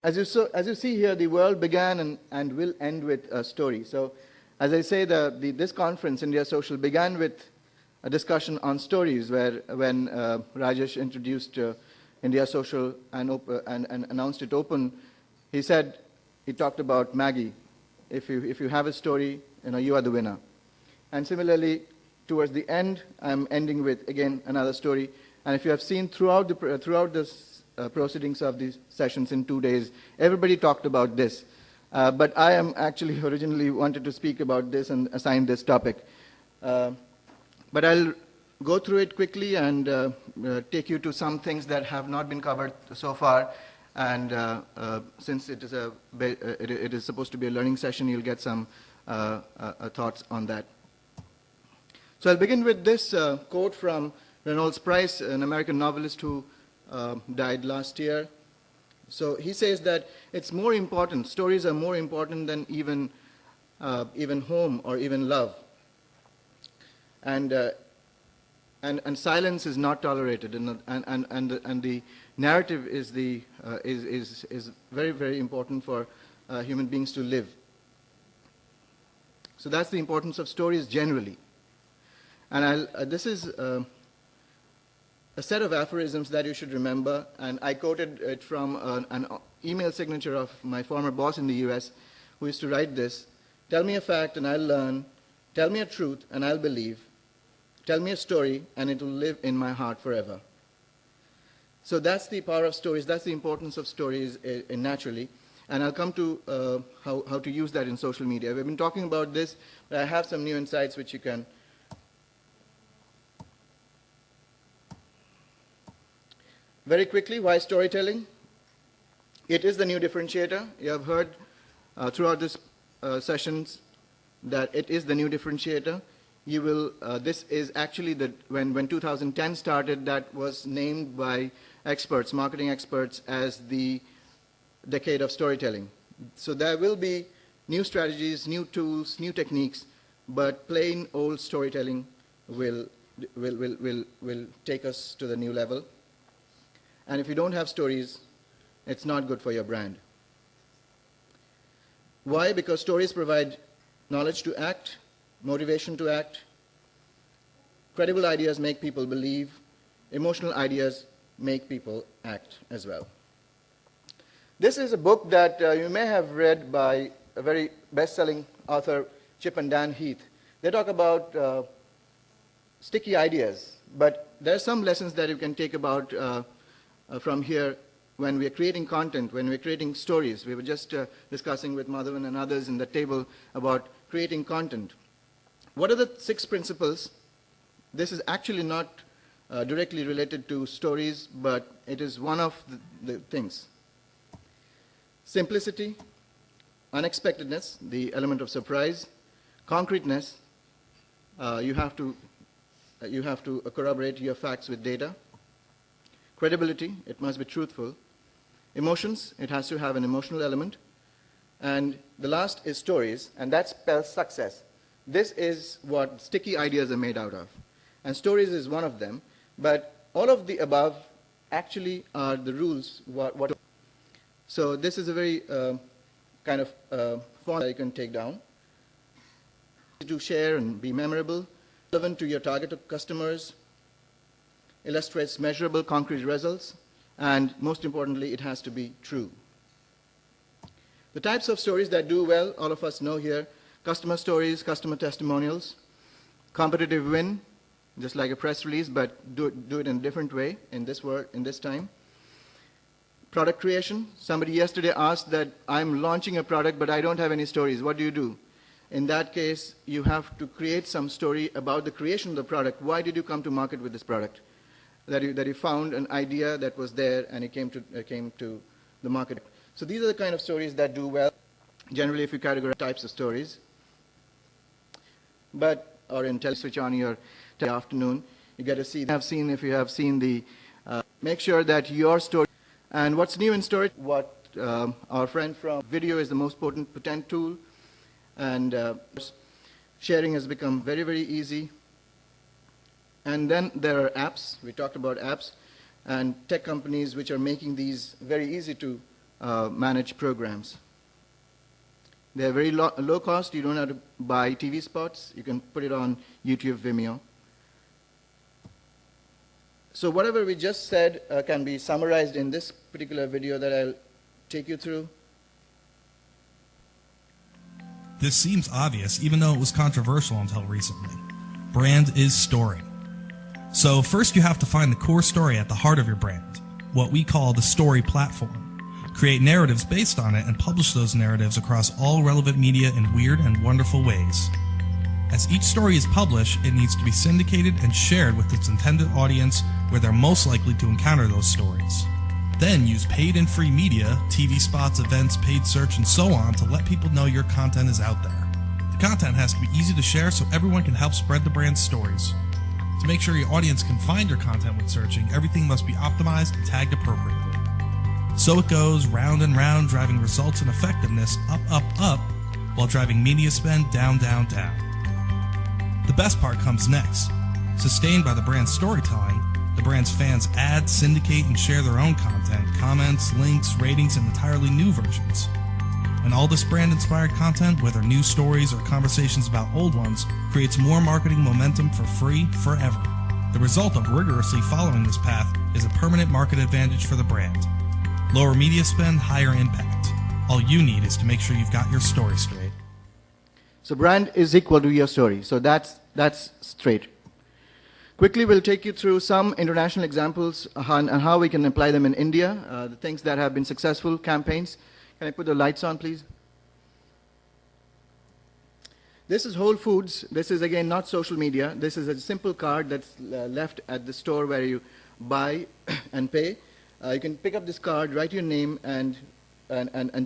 As you see here, the world began and will end with a story. So, as I say, this conference, IndiaSocial, began with a discussion on stories, when Rajesh introduced IndiaSocial and announced it open, he talked about Maggie. If you have a story, you are the winner. And similarly, towards the end, I'm ending with, again, another story. And if you have seen throughout the proceedings of these sessions in 2 days, everybody talked about this. But I am actually originally wanted to speak about this and assign this topic. But I'll go through it quickly and take you to some things that have not been covered so far. And since it is supposed to be a learning session, you'll get some thoughts on that. So I'll begin with this quote from Reynolds Price, an American novelist who died last year. So he says that it's more important, stories are more important than even home or even love. And silence is not tolerated, and the narrative is very, very important for human beings to live. So that's the importance of stories generally. And this is a set of aphorisms that you should remember, and I quoted it from an email signature of my former boss in the US, who used to write this: "Tell me a fact and I'll learn. Tell me a truth and I'll believe. Tell me a story and it will live in my heart forever." So that's the power of stories. That's the importance of stories naturally. And I'll come to how to use that in social media. We've been talking about this, but I have some new insights which you can. Very quickly, why storytelling? It is the new differentiator. You have heard throughout this sessions that it is the new differentiator. This is actually when 2010 started, that was named by experts, marketing experts, as the decade of storytelling. So there will be new strategies, new tools, new techniques, but plain old storytelling will take us to the new level. And if you don't have stories, it's not good for your brand. Why? Because stories provide knowledge to act, motivation to act. Credible ideas make people believe. Emotional ideas make people act as well. This is a book that you may have read by a very best-selling author, Chip and Dan Heath. They talk about sticky ideas, but there are some lessons that you can take about from here when we are creating content, when we are creating stories. We were just discussing with Madhavan and others in the table about creating content. What are the 6 principles? This is actually not directly related to stories, but it is one of the things. Simplicity, unexpectedness, the element of surprise, concreteness, you have to corroborate your facts with data. Credibility, it must be truthful. Emotions, it has to have an emotional element. And the last is stories, and that spells success. This is what sticky ideas are made out of. And stories is one of them, but all of the above actually are the rules. So this is a very kind of font that you can take down. To share and be memorable, relevant to your target customers, illustrates measurable concrete results, and most importantly, it has to be true. The types of stories that do well, all of us know here: customer stories, customer testimonials, competitive win, just like a press release, but do it in a different way in this time. Product creation. Somebody yesterday asked that I'm launching a product, but I don't have any stories. What do you do? In that case, you have to create some story about the creation of the product. Why did you come to market with this product? That you found an idea that was there and it came to the market. So these are the kind of stories that do well. Generally, if you categorize types of stories, or in switch on your afternoon, you get to see. If you have seen the, make sure that your story. And what's new in story? What our friend from video is the most potent tool, and sharing has become very, very easy. And then there are apps. We talked about apps and tech companies which are making these very easy to manage programs. They're very low cost. You don't have to buy TV spots. You can put it on YouTube, Vimeo. So whatever we just said can be summarized in this particular video that I'll take you through. This seems obvious, even though it was controversial until recently. Brand is story. So first you have to find the core story at the heart of your brand, what we call the story platform. Create narratives based on it and publish those narratives across all relevant media in weird and wonderful ways. As each story is published, it needs to be syndicated and shared with its intended audience where they're most likely to encounter those stories. Then use paid and free media, TV spots, events, paid search, and so on to let people know your content is out there. The content has to be easy to share so everyone can help spread the brand's stories. To make sure your audience can find your content when searching, everything must be optimized and tagged appropriately. So it goes round and round, driving results and effectiveness up, up, up, while driving media spend down, down, down. The best part comes next. Sustained by the brand's storytelling, the brand's fans add, syndicate, and share their own content, comments, links, ratings, and entirely new versions. And all this brand-inspired content, whether new stories or conversations about old ones, creates more marketing momentum for free forever. The result of rigorously following this path is a permanent market advantage for the brand. Lower media spend, higher impact. All you need is to make sure you've got your story straight. So brand is equal to your story. So that's straight. Quickly, we'll take you through some international examples and how we can apply them in India, the things that have been successful campaigns. Can I put the lights on, please? This is Whole Foods. This is, again, not social media. This is a simple card that's left at the store where you buy and pay. You can pick up this card, write your name, and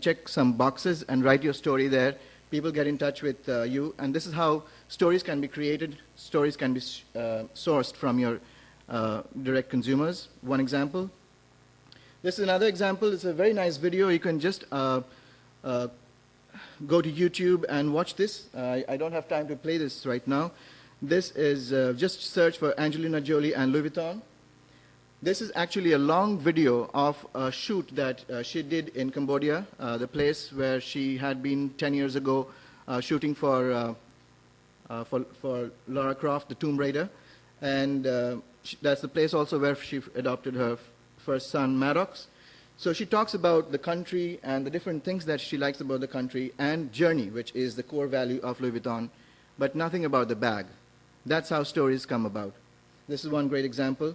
check some boxes and write your story there. People get in touch with you, and this is how stories can be created. Stories can be sourced from your direct consumers. One example. This is another example. It's a very nice video. You can just go to YouTube and watch this. I don't have time to play this right now. This is just search for Angelina Jolie and Louis Vuitton. This is actually a long video of a shoot that she did in Cambodia, the place where she had been 10 years ago shooting for Lara Croft, the Tomb Raider. And that's the place also where she adopted her first son, Maddox. So she talks about the country and the different things that she likes about the country, and journey, which is the core value of Louis Vuitton, but nothing about the bag. That's how stories come about. This is one great example.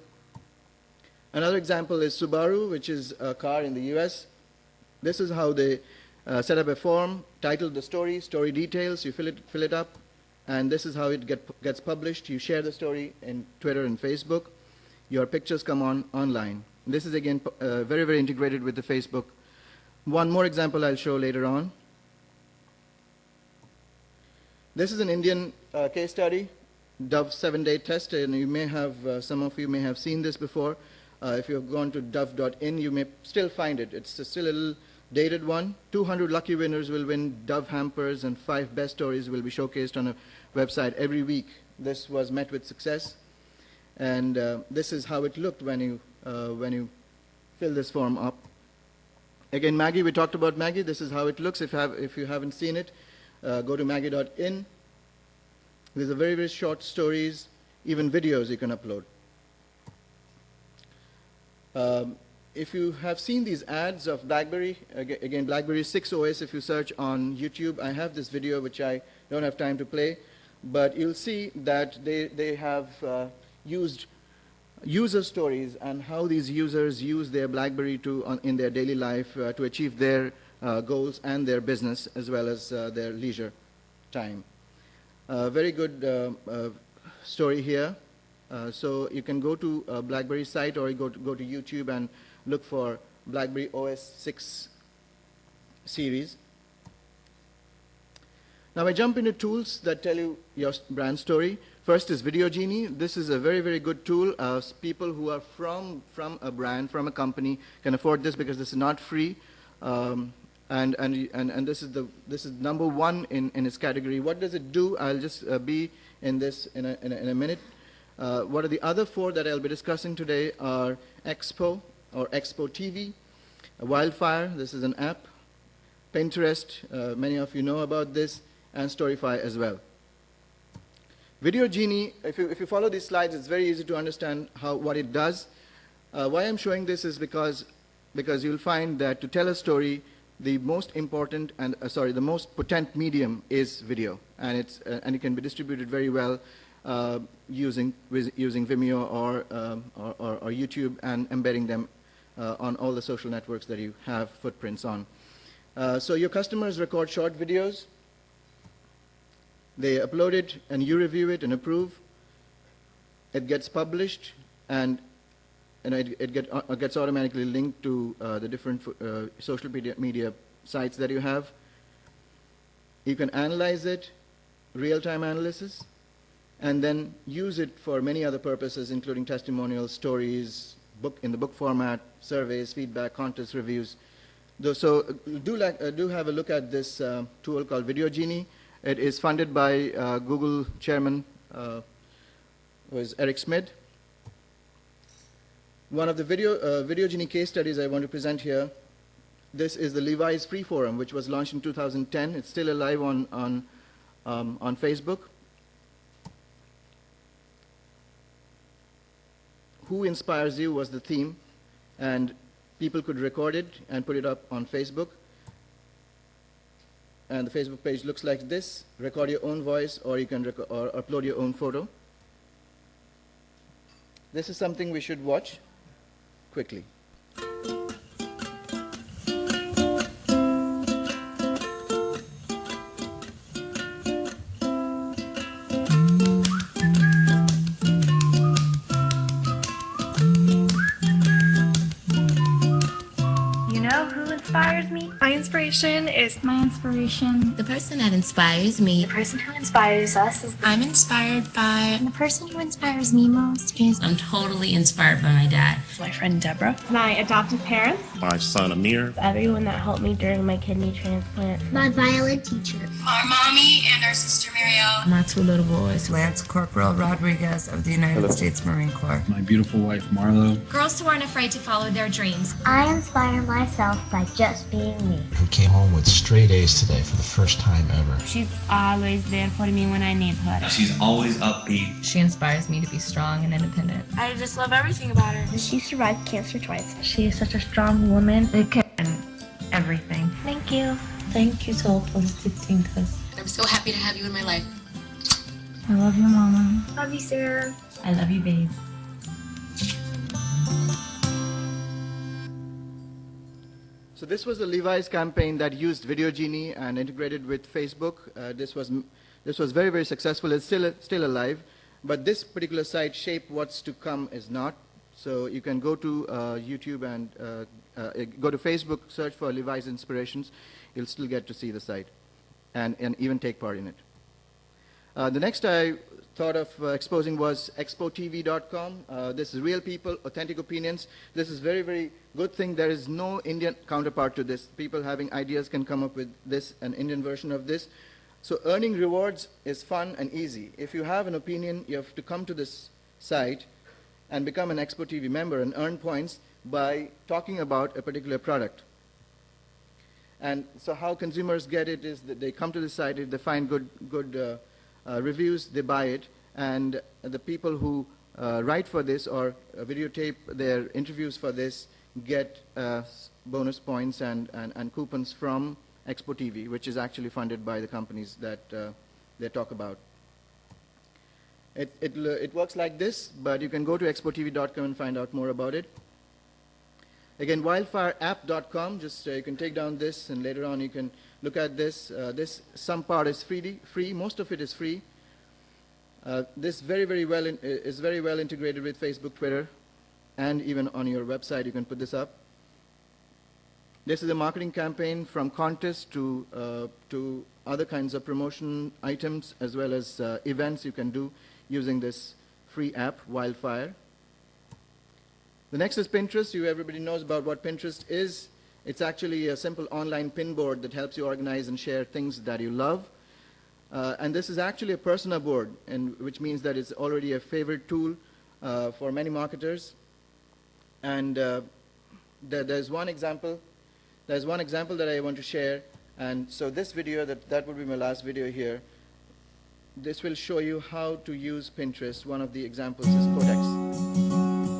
Another example is Subaru, which is a car in the US. This is how they set up a form, title the story, story details, you fill it up, and this is how it gets published. You share the story in Twitter and Facebook. Your pictures come online. This is, again, very, very integrated with the Facebook. One more example I'll show later on. This is an Indian case study, Dove 7-day test, and you may have, some of you may have seen this before. If you've gone to dove.in, you may still find it. It's still a little dated one. 200 lucky winners will win Dove hampers, and 5 best stories will be showcased on a website every week. This was met with success, and this is how it looked when you fill this form up. Again, Maggie, we talked about Maggie. This is how it looks. If you haven't seen it, go to maggie.in. These are very, very short stories, even videos you can upload. If you have seen these ads of BlackBerry, again, BlackBerry 6 OS, if you search on YouTube, I have this video which I don't have time to play, but you'll see that they have used user stories and how these users use their BlackBerry in their daily life to achieve their goals and their business, as well as their leisure time. Very good story here. So you can go to a BlackBerry site, or you go to YouTube and look for BlackBerry OS 6 series. Now I jump into tools that tell you your brand story. First is Video Genie. This is a very, very good tool. People who are from a brand, from a company, can afford this because this is not free. And this is number one in its category. What does it do? I'll just be in this in a minute. What are the other 4 that I'll be discussing today are Expo, or Expo TV. Wildfire, this is an app. Pinterest, many of you know about this, and Storyfy as well. Video Genie, if you follow these slides, it's very easy to understand what it does. Why I'm showing this is because you'll find that to tell a story, the most important and the most potent medium is video, and it can be distributed very well using Vimeo or YouTube and embedding them on all the social networks that you have footprints on. So your customers record short videos. They upload it, and you review it and approve. It gets published, and it gets automatically linked to the different social media sites that you have. You can analyze it, real-time analysis, and then use it for many other purposes, including testimonials, stories, in the book format, surveys, feedback, contest reviews. So do have a look at this tool called Video Genie. It is funded by Google chairman, who is Eric Schmidt. One of the Video Genie case studies I want to present here, this is the Levi's Free Forum, which was launched in 2010. It's still alive on Facebook. Who inspires you was the theme, and people could record it and put it up on Facebook. And the Facebook page looks like this. Record your own voice, or you can upload your own photo. This is something we should watch quickly. My inspiration is my inspiration. The person that inspires me. The person who inspires us is. I'm inspired by. And the person who inspires me most is. I'm totally inspired by my dad. My friend Deborah. My adopted parents. My son Amir. Everyone that helped me during my kidney transplant. My violin teacher. Our mommy and our sister Marielle. My two little boys. Lance Corporal Rodriguez of the United States Marine Corps. My beautiful wife Marlo. Girls who aren't afraid to follow their dreams. I inspire myself by just being me. Who came home with straight A's today for the first time ever. She's always there for me when I need her. She's always upbeat. She inspires me to be strong and independent. I just love everything about her. She survived cancer twice. She is such a strong woman. It can everything. Thank you. Thank you to all positive thinkers. I'm so happy to have you in my life. I love you, Mama. Love you, Sarah. I love you, babe. So this was the Levi's campaign that used Video Genie and integrated with Facebook. This was very, very successful. It's still alive. But this particular site, Shape What's to Come, is not. So you can go to YouTube and go to Facebook, search for Levi's Inspirations. You'll still get to see the site and even take part in it. The next I thought of exposing was expotv.com. This is real people, authentic opinions. This is very, very good thing. There is no Indian counterpart to this. People having ideas can come up with this, an Indian version of this. So earning rewards is fun and easy. If you have an opinion, you have to come to this site and become an Expo TV member and earn points by talking about a particular product. And so how consumers get it is that they come to the site, if they find good reviews, they buy it, and the people who write for this or videotape their interviews for this get bonus points and coupons from Expo TV, which is actually funded by the companies that they talk about. It works like this, but you can go to expotv.com and find out more about it. Again, wildfireapp.com, just you can take down this, and later on you can look at this. Some part is free, most of it is free. This is very well integrated with Facebook, Twitter, and even on your website you can put this up. This is a marketing campaign from contests to other kinds of promotion items, as well as events you can do using this free app, Wildfire. The next is Pinterest. Everybody knows about what Pinterest is. It's actually a simple online pin board that helps you organize and share things that you love. And this is actually a persona board, which means that it's already a favorite tool for many marketers. And there's one example There's one example that I want to share, and so this video, that would be my last video here. This will show you how to use Pinterest. One of the examples is Codex.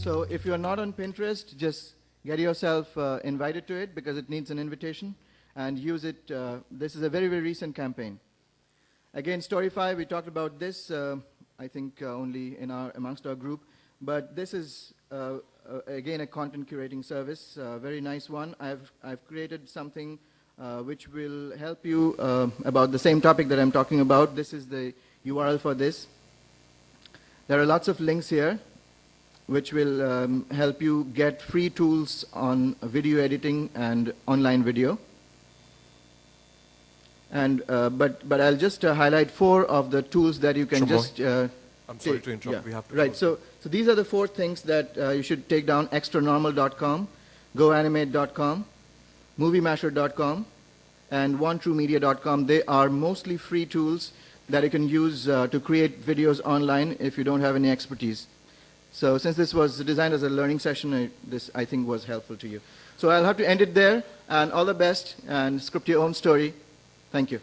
So if you're not on Pinterest, just get yourself invited to it because it needs an invitation and use it. This is a very, very recent campaign. Again, Storyfy, we talked about this, I think only amongst our group, but this is again a content curating service, very nice one. I've created something which will help you about the same topic that I'm talking about. This is the URL for this. There are lots of links here which will help you get free tools on video editing and online video. And but I'll just highlight 4 of the tools that you can Subhamoy, just I'm sorry to interrupt. Yeah. We have to right. So these are the 4 things that you should take down: extranormal.com, goanimate.com, moviemasher.com, and onetruemedia.com. They are mostly free tools that you can use to create videos online if you don't have any expertise. So since this was designed as a learning session, this I think was helpful to you. So I'll have to end it there, and all the best, and script your own story. Thank you.